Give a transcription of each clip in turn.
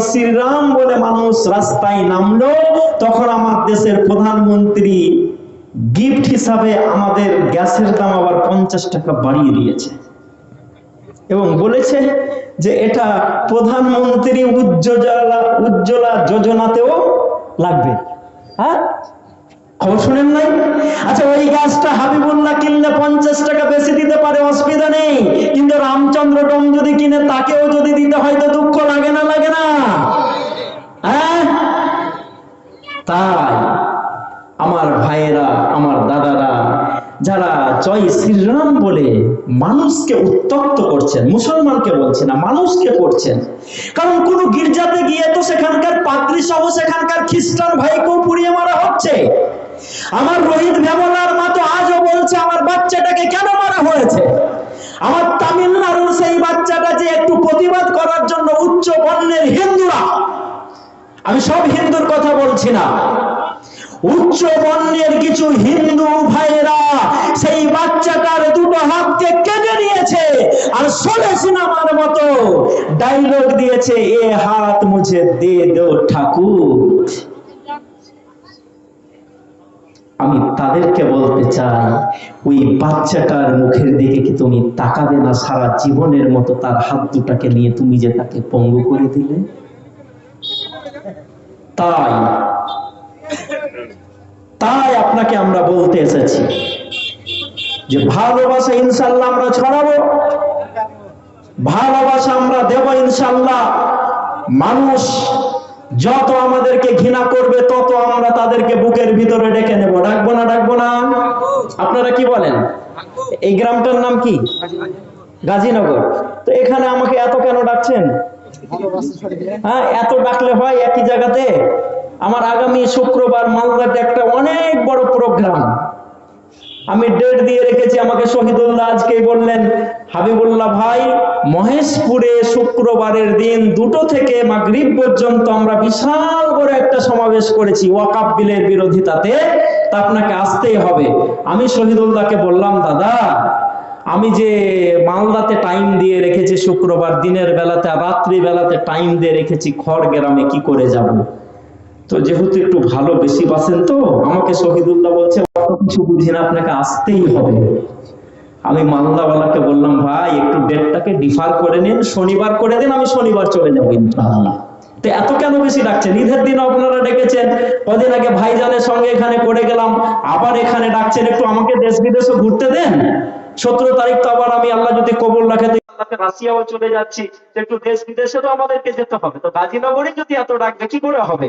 শ্রীরাম বলে মানুষ রাস্তায় নামলো, তখন আমার দেশের প্রধানমন্ত্রী গিফট হিসাবে আমাদের গ্যাসের দাম আবার 50 টাকা বাড়িয়ে দিয়েছে এবং বলেছে যে এটা প্রধানমন্ত্রী উজ্জ্বলা যোজনাতেও লাগবে। হ্যাঁ, খবর শুনেন নাই? আচ্ছা, ওই গাছটা হাবিবুল্লাহ কিনলে 50 টাকা বেশি দিতে পারে, অসুবিধা নেই, কিন্তু রামচন্দ্র ডোম যদি কিনে তাকেও যদি দিতে হয় তো দুঃখ লাগে না? লাগে না? হ্যাঁ, তাই আমার ভাইয়েরা, আমার দাদারা, যারা জয় শ্রীরাম বলে মানুষকে উত্তক্ত করছেন, মুসলমানকে বলছে না, মানুষকে করছেন। কারণ কোন গির্জাতে গিয়ে তো সেখানকার পাদ্রী সহ সেখানকার খ্রিস্টান ভাইকেও পুড়িয়ে মারা হচ্ছে। আমার রোহিত ভেমলার মা তো আজও বলছে আমার বাচ্চাটাকে কেন মারা হয়েছে। আমার তামিলনাড়ুর সেই বাচ্চাটা যে একটু প্রতিবাদ করার জন্য উচ্চ বর্ণের হিন্দুরা, আমি সব হিন্দুর কথা বলছি না, উচ্চ বর্ণের কিছু হিন্দু ভাইরা সেই বাচ্চাটার দুটো হাতকে কেটে নিয়েছে আর সোলে সিনেমার মতো ডায়লগ দিয়েছে, এ হাত মুঝে দে দো ঠাকুর। আমি তাদেরকে বলতে চাই, ওই বাচ্চাটার মুখের দিকে কি তুমি তাকাবে না সারা জীবনের মতো? তার হাত দুটাকে নিয়ে তুমি যে তাকে পঙ্গু করে দিলে। তাই আপনাকে আমরা বলতে এসেছি যে ভালোবাসা ইনশাআল্লাহ আমরা ছড়াবো, ভালোবাসা আমরা দেব ইনশাআল্লাহ। মানুষ যত আমাদেরকে ঘৃণা করবে তত আমরা তাদেরকে বুকের ভিতরে ডেকে নেব। ডাকবো না? ডাকবো না? আপনারা কি বলেন? এই গ্রামটার নাম কি? গাজীনগর। তো এখানে আমাকে এত কেন ডাকছেন? হ্যাঁ, এত ডাকলে হয় একই জায়গাতে? আমার আগামী শুক্রবার মালদাতে একটা অনেক বড় প্রোগ্রাম, আমি ডেট দিয়ে রেখেছি। আমাকে শহীদুল্লাহ আজকেই বললেন, হাবিবুল্লাহ ভাই, মহেশপুরে শুক্রবারের দিন 2টো থেকে মাগরিব পর্যন্ত আমরা বিশাল বড় একটা সমাবেশ করেছি ওয়াকফ বিলের বিরোধিতাতে, তা আপনাকে আসতেই হবে। আমি শহীদুল্লাহকে বললাম, দাদা আমি যে মালদাতে টাইম দিয়ে রেখেছি শুক্রবার দিনের বেলাতে আর রাত্রি বেলাতে টাইম দিয়ে রেখেছি খড় গ্রামে, কি করে যাব? তো যেহেতু একটু ভালো বেশি বাসেন তো আমাকে শহীদুল্লাহ বলছে অত কিছু বুঝি না, আপনাকে আসতেই হবে। আমি মালদাওয়ালাকে বললাম, ভাই একটু ডেটটাকে ডিফার করে নিন, শনিবার করে দিন, আমি শনিবার চলে যাবো ইনশাআল্লাহ। তো এত কেন বেশি ডাকছেন? ঈদের দিন আপনারা ডেকেছেন, কদিন আগে ভাইজানের সঙ্গে এখানে করে গেলাম, আবার এখানে ডাকছেন, একটু আমাকে দেশ বিদেশে ঘুরতে দেন। 17 তারিখ তো আবার আমি আল্লাহ যদি কবুল রাখে রাশিয়াও চলে যাচ্ছি, একটু দেশ বিদেশে তো আমাদেরকে যেতে হবে। তো গাজীনগরে যদি এত ডাকবে কি করে হবে?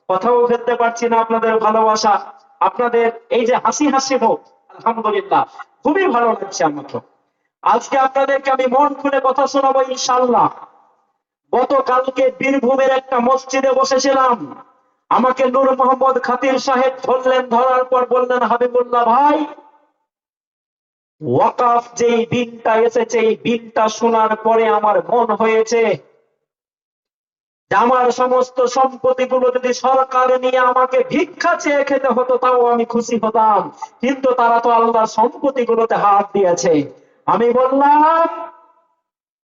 কথাও ফেলতে পারছি না। আপনাদের ভালোবাসা, আপনাদের এই যে হাসি হাসি হোক, আলহামদুলিল্লাহ খুবই ভালো লাগছে আমাকে। আজকে আপনাদেরকে আমি মন খুলে কথা শোনাবো ইনশাআল্লাহ। গতকালকে বীরভূমের একটা মসজিদে বসেছিলাম, আমাকে নূর মোহাম্মদ খাতির সাহেব ধরলেন, ধরার পর বললেন, হাবিবুল্লাহ ভাই, ওয়াকফ যেই বিলটা এসেছে এই বিলটা শোনার পরে আমার মন হয়েছে আমার সমস্ত সম্পত্তিগুলো যদি সরকার নিয়ে আমাকে ভিক্ষা চেয়ে খেতে হতো তাও আমি খুশি হতাম, কিন্তু তারা তো আল্লাহর সম্পত্তিগুলোতে হাত দিয়েছে। আমি বললাম,